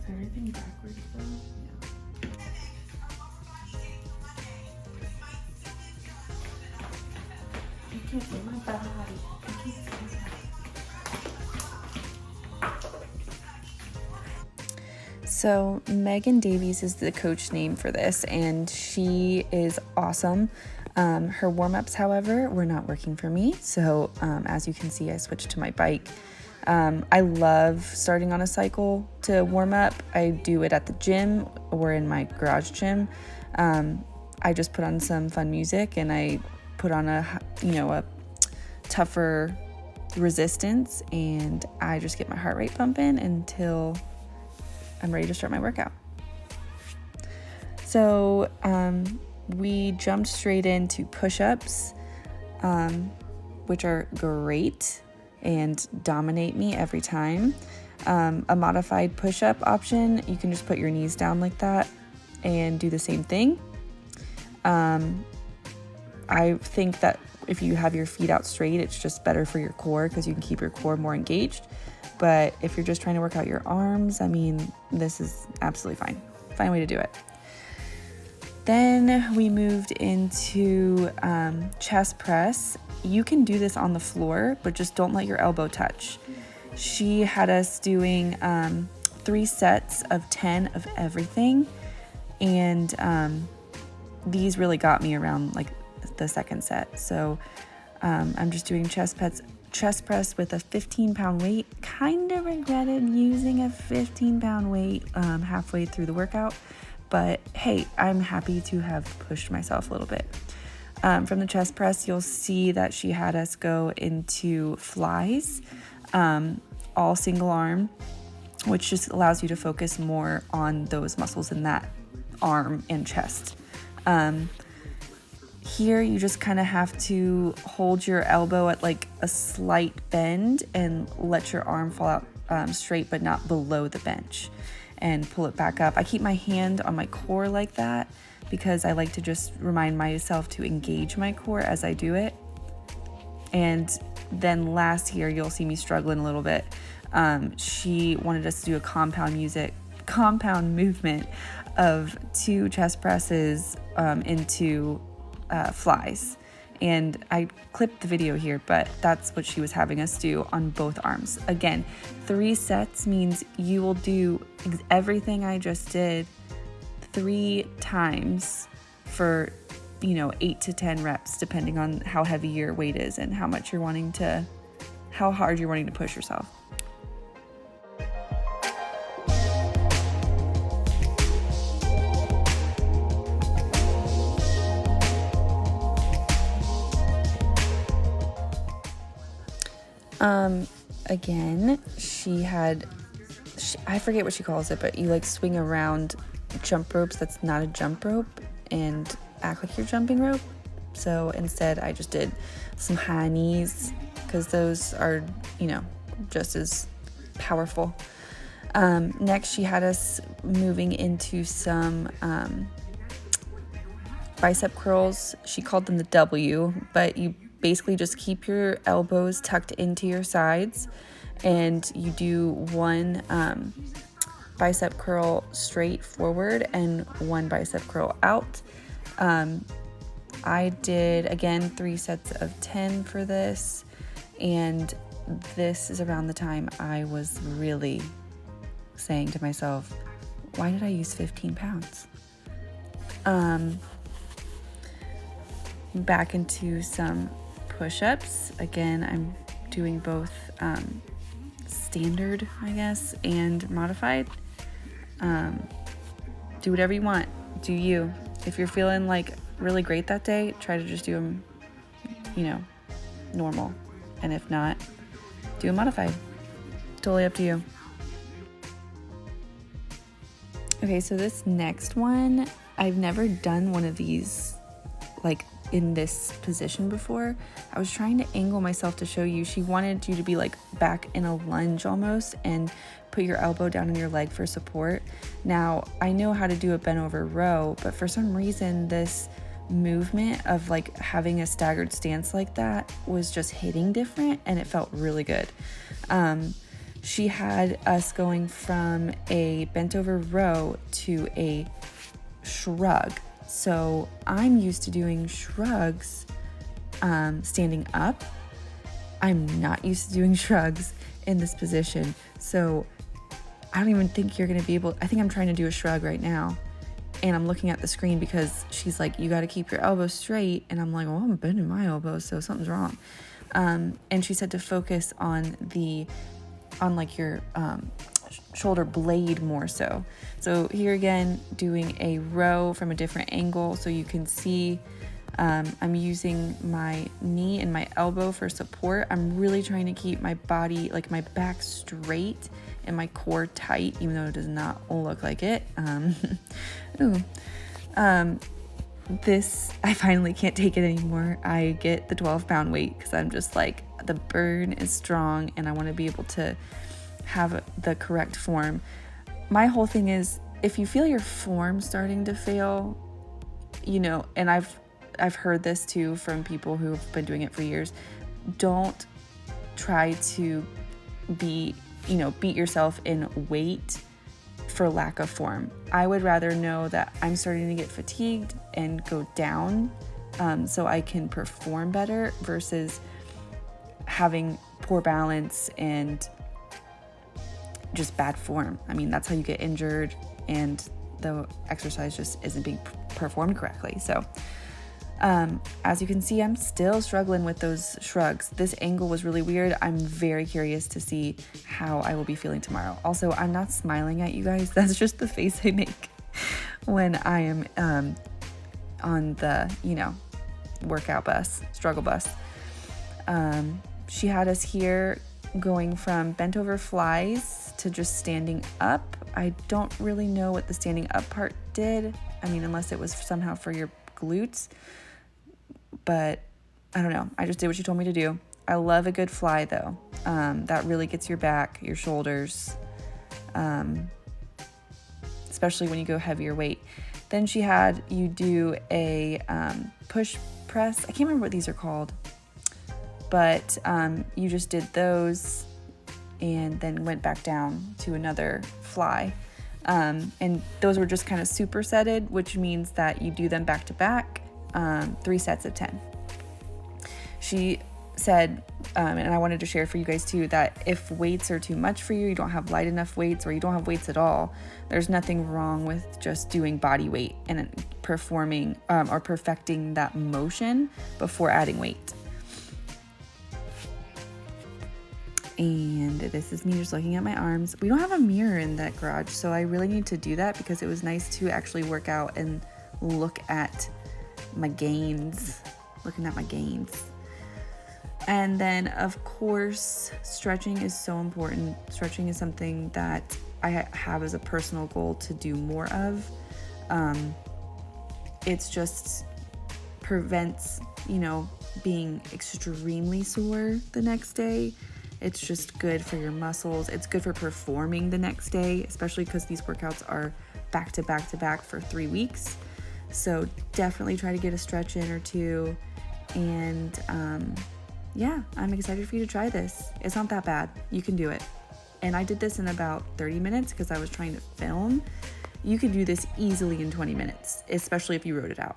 everything backwards though? Yeah. I can't feel my body. I can't feel my body. So Megan Davies is the coach name for this, and she is awesome. Her warm-ups, however, were not working for me. So as you can see, I switched to my bike. I love starting on a cycle to warm up. I do it at the gym or in my garage gym. I just put on some fun music and I put on a tougher resistance, and I just get my heart rate pumping until I'm ready to start my workout. So we jumped straight into push-ups, which are great and dominate me every time. A modified push-up option, you can just put your knees down like that and do the same thing. I think that if you have your feet out straight, it's just better for your core because you can keep your core more engaged. But if you're just trying to work out your arms, I mean, this is absolutely fine. Fine way to do it. Then we moved into chest press. You can do this on the floor, but just don't let your elbow touch. She had us doing 3 sets of 10 of everything. And these really got me around like the second set. So I'm just doing chest press with a 15-pound weight. Kind of regretted using a 15-pound weight halfway through the workout, but hey, I'm happy to have pushed myself a little bit. From the chest press, you'll see that she had us go into flies, all single arm, which just allows you to focus more on those muscles in that arm and chest. Here, you just kind of have to hold your elbow at like a slight bend and let your arm fall out straight, but not below the bench, and pull it back up. I keep my hand on my core like that because I like to just remind myself to engage my core as I do it. And then last here, you'll see me struggling a little bit. She wanted us to do a compound movement of 2 chest presses into flies, and I clipped the video here, but that's what she was having us do on both arms. Again, 3 sets means you will do everything I just did 3 times for 8 to 10 reps, depending on how heavy your weight is and how hard you're wanting to push yourself. Again, I forget what she calls it, but you like swing around jump ropes that's not a jump rope and act like you're jumping rope. So instead I just did some high knees because those are, just as powerful. Next, she had us moving into some bicep curls. She called them the W, but you basically just keep your elbows tucked into your sides and you do 1 bicep curl straight forward and 1 bicep curl out. I did, again, 3 sets of 10 for this, and this is around the time I was really saying to myself, why did I use 15 pounds? Back into some push-ups. Again, I'm doing both standard, I guess, and modified. Do whatever you want. Do you. If you're feeling like really great that day, try to just do them, normal. And if not, do a modified. Totally up to you. Okay, so this next one, I've never done one of these like in this position before. I was trying to angle myself to show you. She wanted you to be like back in a lunge almost and put your elbow down on your leg for support. Now, I know how to do a bent over row, but for some reason this movement of like having a staggered stance like that was just hitting different, and it felt really good. she had us going from a bent over row to a shrug. So I'm used to doing shrugs standing up. I'm not used to doing shrugs in this position. So I don't even think you're going to be able, I think I'm trying to do a shrug right now. And I'm looking at the screen because she's like, you got to keep your elbows straight. And I'm like, well, I'm bending my elbows, so something's wrong. And she said to focus on like your shoulder blade more so. So here again, doing a row from a different angle so you can see. I'm using my knee and my elbow for support. I'm really trying to keep my body, like my back straight and my core tight, even though it does not look like it. This, I finally can't take it anymore. I get the 12-pound weight because I'm just like, the burn is strong and I want to be able to have the correct form. My whole thing is, if you feel your form starting to fail, and I've heard this too from people who've been doing it for years, don't try to beat yourself in weight for lack of form. I would rather know that I'm starting to get fatigued and go down so I can perform better versus having poor balance and just bad form. I mean, that's how you get injured and the exercise just isn't being performed correctly. So as you can see, I'm still struggling with those shrugs. This angle was really weird. I'm very curious to see how I will be feeling tomorrow. Also, I'm not smiling at you guys. That's just the face I make when I am on the, workout bus, struggle bus. She had us here going from bent over flies to just standing up. I don't really know what the standing up part did. I mean, unless it was somehow for your glutes. But I don't know. I just did what she told me to do. I love a good fly though. That really gets your back, your shoulders, especially when you go heavier weight. Then she had you do a push press. I can't remember what these are called, but you just did those and then went back down to another fly. And those were just kind of supersetted, which means that you do them back to back. 3 sets of 10. She said, and I wanted to share for you guys too, that if weights are too much for you, you don't have light enough weights, or you don't have weights at all, there's nothing wrong with just doing body weight and performing or perfecting that motion before adding weight. And this is me just looking at my arms. We don't have a mirror in that garage, so I really need to do that because it was nice to actually work out and look at my gains, And then of course, stretching is so important. Stretching is something that I have as a personal goal to do more of. It's just prevents, being extremely sore the next day. It's just good for your muscles. It's good for performing the next day, especially because these workouts are back to back to back for 3 weeks. So definitely try to get a stretch in or two. And I'm excited for you to try this. It's not that bad. You can do it. And I did this in about 30 minutes because I was trying to film. You could do this easily in 20 minutes, especially if you wrote it out.